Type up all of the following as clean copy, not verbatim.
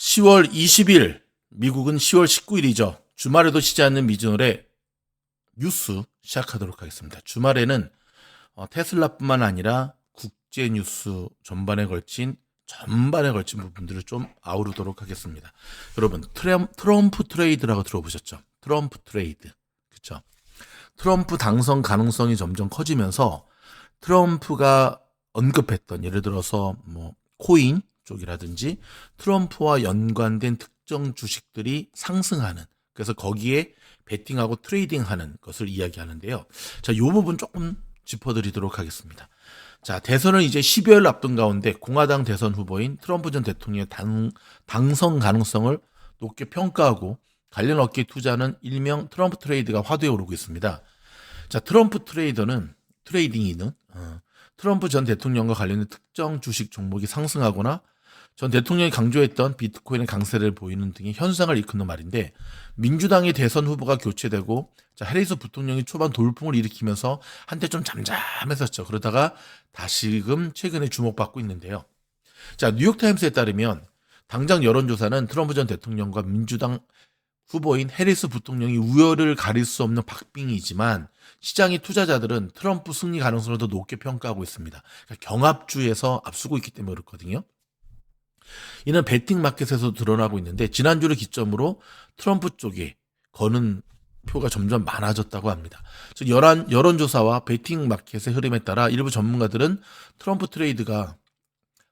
10월 20일, 미국은 10월 19일이죠. 주말에도 쉬지 않는 미주널의 뉴스 시작하도록 하겠습니다. 주말에는 테슬라뿐만 아니라 국제 뉴스 전반에 걸친 부분들을 좀 아우르도록 하겠습니다. 여러분, 트럼프 트레이드라고 들어보셨죠? 트럼프 트레이드. 그쵸? 트럼프 당선 가능성이 점점 커지면서 트럼프가 언급했던, 예를 들어서 코인 쪽이라든지 트럼프와 연관된 특정 주식들이 상승하는, 그래서 거기에 베팅하고 트레이딩하는 것을 이야기하는데요. 자, 이 부분 조금 짚어드리도록 하겠습니다. 자, 대선을 이제 12월 앞둔 가운데 공화당 대선 후보인 트럼프 전 대통령의 당선 가능성을 높게 평가하고 관련 업계에 투자하는 일명 트럼프 트레이드가 화두에 오르고 있습니다. 자, 트럼프 트레이딩이는 트럼프 전 대통령과 관련된 특정 주식 종목이 상승하거나 전 대통령이 강조했던 비트코인의 강세를 보이는 등의 현상을 일컫는 말인데, 민주당의 대선 후보가 교체되고 해리스 부통령이 초반 돌풍을 일으키면서 한때 좀 잠잠했었죠. 그러다가 다시금 최근에 주목받고 있는데요. 자, 뉴욕타임스에 따르면 당장 여론조사는 트럼프 전 대통령과 민주당 후보인 해리스 부통령이 우열을 가릴 수 없는 박빙이지만 시장의 투자자들은 트럼프 승리 가능성을 더 높게 평가하고 있습니다. 그러니까 경합주에서 앞서고 있기 때문에 그렇거든요. 이는 베팅 마켓에서 드러나고 있는데, 지난주를 기점으로 트럼프 쪽에 거는 표가 점점 많아졌다고 합니다. 즉, 여론조사와 베팅 마켓의 흐름에 따라 일부 전문가들은 트럼프 트레이드가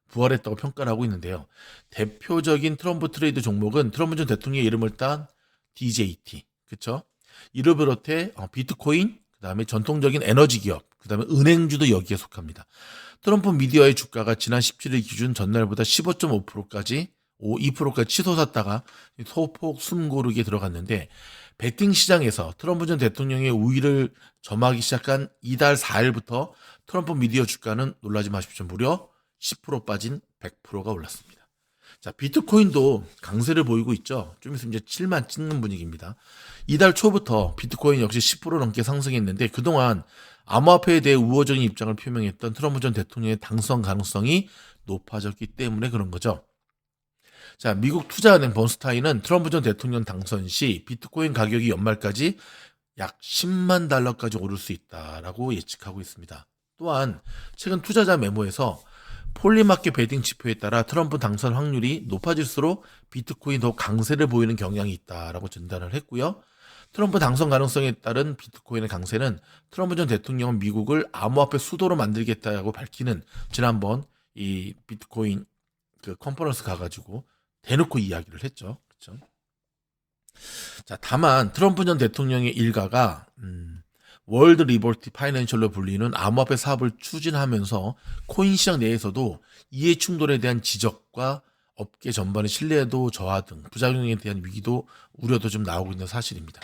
부활했다고 평가를 하고 있는데요. 대표적인 트럼프 트레이드 종목은 트럼프 전 대통령의 이름을 딴 DJT, 그렇죠? 이를 비롯해 비트코인, 그다음에 전통적인 에너지 기업, 그다음에 은행주도 여기에 속합니다. 트럼프 미디어의 주가가 지난 17일 기준 전날보다 15.5%까지 2%까지 치솟았다가 소폭 숨고르게 들어갔는데, 베팅 시장에서 트럼프 전 대통령의 우위를 점하기 시작한 이달 4일부터 트럼프 미디어 주가는 놀라지 마십시오. 무려 10% 빠진 100%가 올랐습니다. 자, 비트코인도 강세를 보이고 있죠. 좀 있으면 이제 7만 찍는 분위기입니다. 이달 초부터 비트코인 역시 10% 넘게 상승했는데, 그동안 암호화폐에 대해 우호적인 입장을 표명했던 트럼프 전 대통령의 당선 가능성이 높아졌기 때문에 그런 거죠. 자, 미국 투자은행 번스타인은 트럼프 전 대통령 당선 시 비트코인 가격이 연말까지 약 10만 달러까지 오를 수 있다라고 예측하고 있습니다. 또한 최근 투자자 메모에서 폴리마켓 베팅 지표에 따라 트럼프 당선 확률이 높아질수록 비트코인이 더 강세를 보이는 경향이 있다라고 진단을 했고요. 트럼프 당선 가능성에 따른 비트코인의 강세는 트럼프 전 대통령은 미국을 암호화폐 수도로 만들겠다고 밝히는, 지난번 이 비트코인 컨퍼런스 가가지고 대놓고 이야기를 했죠. 그렇죠? 자, 다만 트럼프 전 대통령의 일가가 월드 리버티 파이낸셜로 불리는 암호화폐 사업을 추진하면서 코인 시장 내에서도 이해 충돌에 대한 지적과 업계 전반의 신뢰도 저하 등 부작용에 대한 우려도 좀 나오고 있는 사실입니다.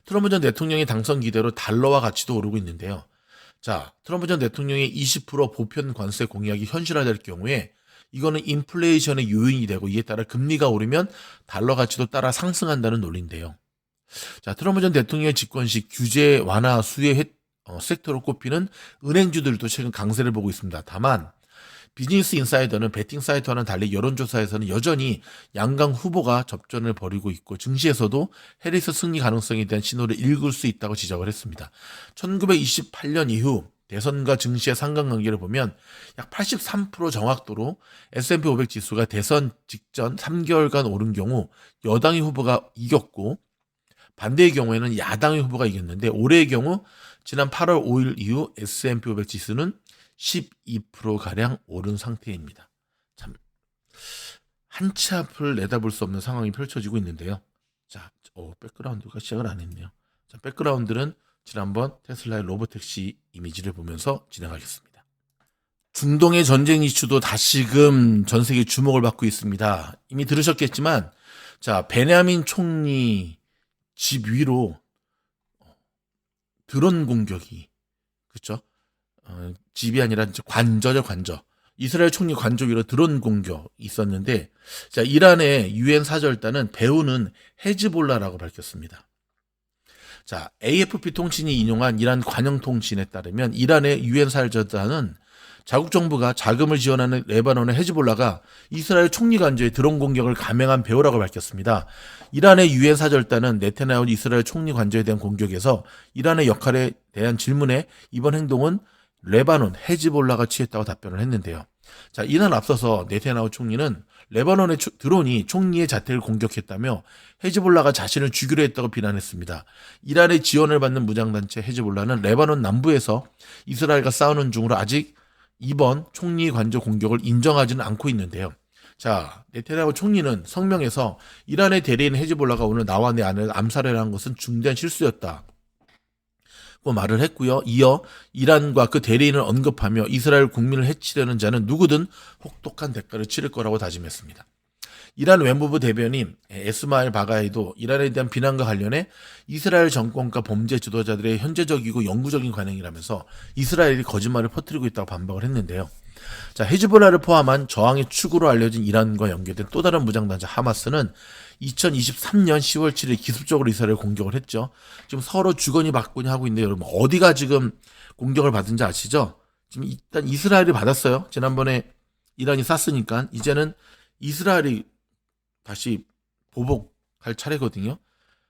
트럼프 전 대통령의 당선 기대로 달러와 가치도 오르고 있는데요. 자, 트럼프 전 대통령의 20% 보편 관세 공약이 현실화될 경우에 이거는 인플레이션의 요인이 되고, 이에 따라 금리가 오르면 달러 가치도 따라 상승한다는 논리인데요. 자, 트럼프 전 대통령의 집권 시 규제 완화 수혜 섹터로 꼽히는 은행주들도 최근 강세를 보고 있습니다. 다만 비즈니스 인사이더는 베팅 사이트와는 달리 여론조사에서는 여전히 양강 후보가 접전을 벌이고 있고, 증시에서도 해리스 승리 가능성에 대한 신호를 읽을 수 있다고 지적을 했습니다. 1928년 이후 대선과 증시의 상관관계를 보면 약 83% 정확도로 S&P 500 지수가 대선 직전 3개월간 오른 경우 여당의 후보가 이겼고, 반대의 경우에는 야당의 후보가 이겼는데, 올해의 경우 지난 8월 5일 이후 S&P 500 지수는 12%가량 오른 상태입니다. 참, 한 치 앞을 내다볼 수 없는 상황이 펼쳐지고 있는데요. 자, 백그라운드가 시작을 안 했네요. 자, 백그라운드는 지난번 테슬라의 로보택시 이미지를 보면서 진행하겠습니다. 중동의 전쟁 이슈도 다시금 전 세계 주목을 받고 있습니다. 이미 들으셨겠지만, 자, 베냐민 총리 집 위로 드론 공격이, 그렇죠? 집이 아니라 관저죠, 관저. 이스라엘 총리 관저 위로 드론 공격 있었는데, 자, 이란의 유엔 사절단은 배후는 헤즈볼라라고 밝혔습니다. 자, AFP 통신이 인용한 이란 관영 통신에 따르면 이란의 유엔 사절단은 자국 정부가 자금을 지원하는 레바논의 헤즈볼라가 이스라엘 총리 관저에 드론 공격을 감행한 배후라고 밝혔습니다. 이란의 유엔 사절단은 네타냐후 이스라엘 총리 관저에 대한 공격에서 이란의 역할에 대한 질문에 이번 행동은 레바논 헤즈볼라가 취했다고 답변을 했는데요. 자, 이날 앞서서 네타냐후 총리는 레바논의 드론이 총리의 자택을 공격했다며 헤즈볼라가 자신을 죽이려 했다고 비난했습니다. 이란의 지원을 받는 무장단체 헤즈볼라는 레바논 남부에서 이스라엘과 싸우는 중으로 아직 이번 총리 관저 공격을 인정하지는 않고 있는데요. 자, 네타냐후 총리는 성명에서 이란의 대리인 헤즈볼라가 오늘 나와 내 아내를 암살을 한 것은 중대한 실수였다 고 말을 했고요. 이어 이란과 그 대리인을 언급하며 이스라엘 국민을 해치려는 자는 누구든 혹독한 대가를 치를 거라고 다짐했습니다. 이란 외무부 대변인 에스마일 바가이도 이란에 대한 비난과 관련해 이스라엘 정권과 범죄 지도자들의 현재적이고 영구적인 관행이라면서 이스라엘이 거짓말을 퍼뜨리고 있다고 반박을 했는데요. 자, 헤즈볼라를 포함한 저항의 축으로 알려진 이란과 연계된 또 다른 무장단체 하마스는 2023년 10월 7일 기습적으로 이스라엘을 공격을 했죠. 지금 서로 주거니 받거니 하고 있는데 여러분 어디가 지금 공격을 받은지 아시죠? 지금 일단 이스라엘이 받았어요. 지난번에 이란이 쐈으니까 이제는 이스라엘이 다시 보복할 차례거든요.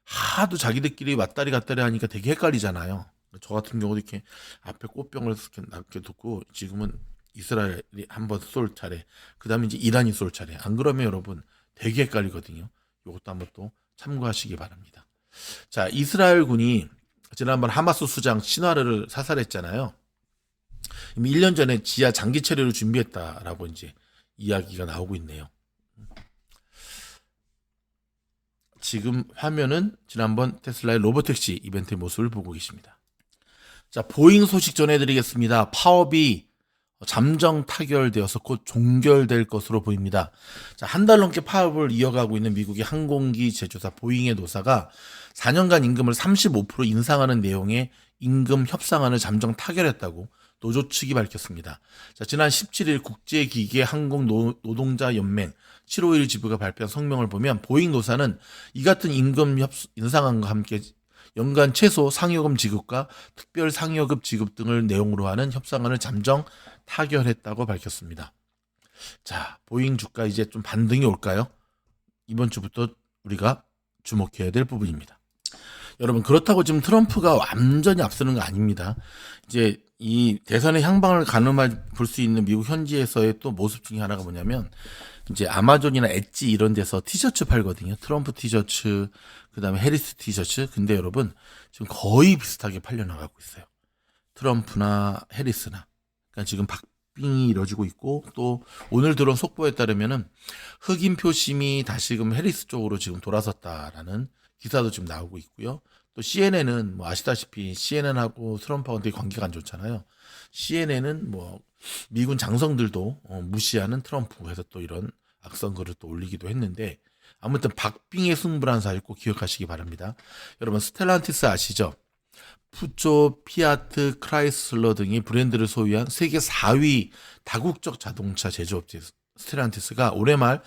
하도 자기들끼리 왔다리 갔다리 하니까 되게 헷갈리잖아요. 저 같은 경우도 이렇게 앞에 꽃병을 이렇게 놓고 지금은 이스라엘이 한번 쏠 차례, 그 다음에 이제 이란이 쏠 차례. 안 그러면 여러분 되게 헷갈리거든요. 이것도 한번 또 참고하시기 바랍니다. 자, 이스라엘 군이 지난번 하마스 수장 시나르를 사살했잖아요. 이미 1년 전에 지하 장기 체류를 준비했다라고 이제 이야기가 나오고 있네요. 지금 화면은 지난번 테슬라의 로보택시 이벤트의 모습을 보고 계십니다. 자, 보잉 소식 전해드리겠습니다. 파업이 잠정 타결되어서 곧 종결될 것으로 보입니다. 자, 한 달 넘게 파업을 이어가고 있는 미국의 항공기 제조사 보잉의 노사가 4년간 임금을 35% 인상하는 내용의 임금 협상안을 잠정 타결했다고 노조 측이 밝혔습니다. 자, 지난 17일 국제기계 항공 노동자 연맹 751 지부가 발표한 성명을 보면 보잉 노사는 이 같은 임금 인상안과 함께 연간 최소 상여금 지급과 특별 상여금 지급 등을 내용으로 하는 협상안을 잠정 타결했다고 밝혔습니다. 자, 보잉 주가 이제 좀 반등이 올까요? 이번 주부터 우리가 주목해야 될 부분입니다. 여러분, 그렇다고 지금 트럼프가 완전히 앞서는 거 아닙니다. 이제 이 대선의 향방을 가늠할 볼 수 있는 미국 현지에서의 또 모습 중에 하나가 뭐냐면 이제 아마존이나 엣지 이런 데서 티셔츠 팔거든요. 트럼프 티셔츠, 그다음에 해리스 티셔츠. 근데 여러분 지금 거의 비슷하게 팔려나가고 있어요. 트럼프나 해리스나. 그러니까 지금 박빙이 이뤄지고 있고 또 오늘 들어온 속보에 따르면은 흑인 표심이 다시금 해리스 쪽으로 지금 돌아섰다라는 기사도 지금 나오고 있고요. 또 CNN은 뭐 아시다시피 CNN하고 트럼프하고 되게 관계가 안 좋잖아요. CNN은 뭐 미군 장성들도 무시하는 트럼프 해서 또 이런 악성 글을 또 올리기도 했는데 아무튼 박빙의 승부란 사실 꼭 기억하시기 바랍니다. 여러분 스텔란티스 아시죠? 푸조, 피아트, 크라이슬러 등의 브랜드를 소유한 세계 4위 다국적 자동차 제조업체 스텔란티스가 올해 말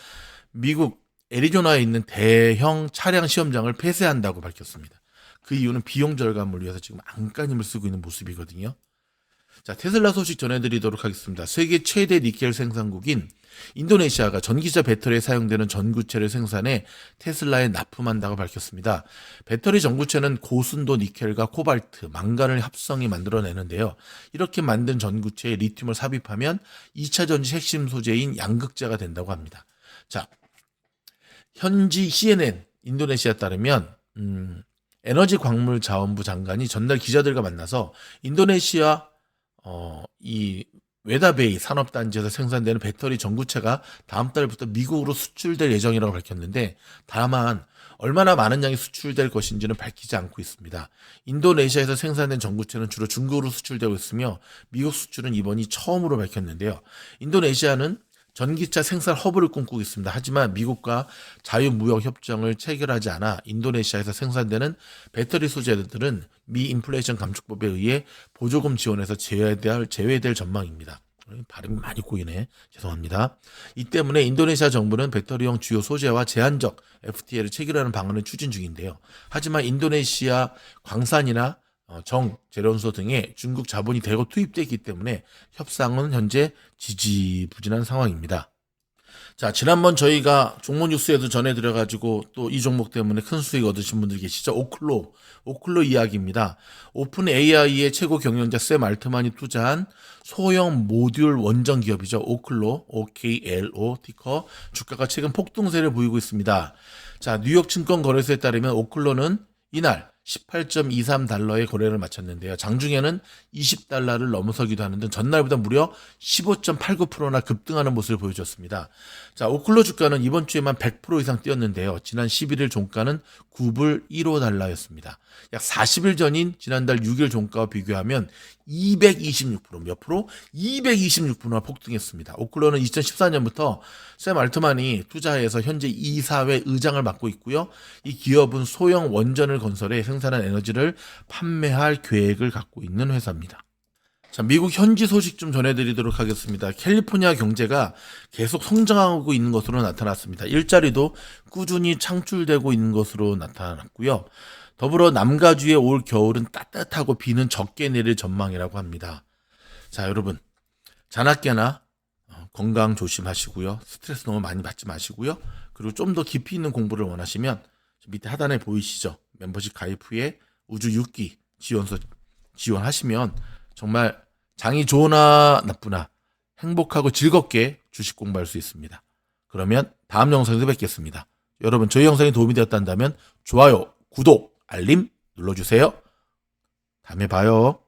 미국 애리조나에 있는 대형 차량 시험장을 폐쇄한다고 밝혔습니다. 그 이유는 비용 절감을 위해서 지금 안간힘을 쓰고 있는 모습이거든요. 자, 테슬라 소식 전해드리도록 하겠습니다. 세계 최대 니켈 생산국인 인도네시아가 전기차 배터리에 사용되는 전구체를 생산해 테슬라에 납품한다고 밝혔습니다. 배터리 전구체는 고순도 니켈과 코발트, 망간을 합성해 만들어내는데요. 이렇게 만든 전구체에 리튬을 삽입하면 2차 전지 핵심 소재인 양극재가 된다고 합니다. 자, 현지 CNN 인도네시아에 따르면 에너지 광물 자원부 장관이 전날 기자들과 만나서 인도네시아 이 웨다베이 산업단지에서 생산되는 배터리 전구체가 다음 달부터 미국으로 수출될 예정이라고 밝혔는데 다만 얼마나 많은 양이 수출될 것인지는 밝히지 않고 있습니다. 인도네시아에서 생산된 전구체는 주로 중국으로 수출되고 있으며 미국 수출은 이번이 처음으로 밝혔는데요. 인도네시아는 전기차 생산 허브를 꿈꾸고 있습니다. 하지만 미국과 자유무역협정을 체결하지 않아 인도네시아에서 생산되는 배터리 소재들은 미 인플레이션 감축법에 의해 보조금 지원에서 제외될 전망입니다. 발음이 많이 꼬이네. 죄송합니다. 이 때문에 인도네시아 정부는 배터리용 주요 소재와 제한적 FTA를 체결하는 방안을 추진 중인데요. 하지만 인도네시아 광산이나 정, 제련소 등의 중국 자본이 대거 투입되어 있기 때문에 협상은 현재 지지부진한 상황입니다. 자, 지난번 저희가 종목 뉴스에도 전해드려가지고 또 이 종목 때문에 큰 수익 얻으신 분들 계시죠? 오클로 이야기입니다. 오픈 AI의 최고 경영자 샘 알트만이 투자한 소형 모듈 원전 기업이죠. 오클로, OKLO 티커 주가가 최근 폭등세를 보이고 있습니다. 자, 뉴욕 증권거래소에 따르면 오클로는 이날 18.23달러의 거래를 마쳤는데요. 장중에는 20달러를 넘어서기도 하는 등 전날보다 무려 15.89%나 급등하는 모습을 보여줬습니다. 자, 오클로 주가는 이번 주에만 100% 이상 뛰었는데요. 지난 11일 종가는 9불 15달러였습니다. 약 40일 전인 지난달 6일 종가와 비교하면 226% 몇 프로? 226%나 폭등했습니다. 오클로는 2014년부터 샘 알트만이 투자해서 현재 이사회 의장을 맡고 있고요. 이 기업은 소형 원전을 건설해 생산한 에너지를 판매할 계획을 갖고 있는 회사입니다. 자, 미국 현지 소식 좀 전해드리도록 하겠습니다. 캘리포니아 경제가 계속 성장하고 있는 것으로 나타났습니다. 일자리도 꾸준히 창출되고 있는 것으로 나타났고요. 더불어 남가주의 올 겨울은 따뜻하고 비는 적게 내릴 전망이라고 합니다. 자, 여러분 자나깨나 건강 조심하시고요. 스트레스 너무 많이 받지 마시고요. 그리고 좀 더 깊이 있는 공부를 원하시면 밑에 하단에 보이시죠? 멤버십 가입 후에 우주 6기 지원서 지원하시면 정말 장이 좋으나 나쁘나 행복하고 즐겁게 주식 공부할 수 있습니다. 그러면 다음 영상에서 뵙겠습니다. 여러분 저희 영상이 도움이 되었다면 좋아요, 구독, 알림 눌러주세요. 다음에 봐요.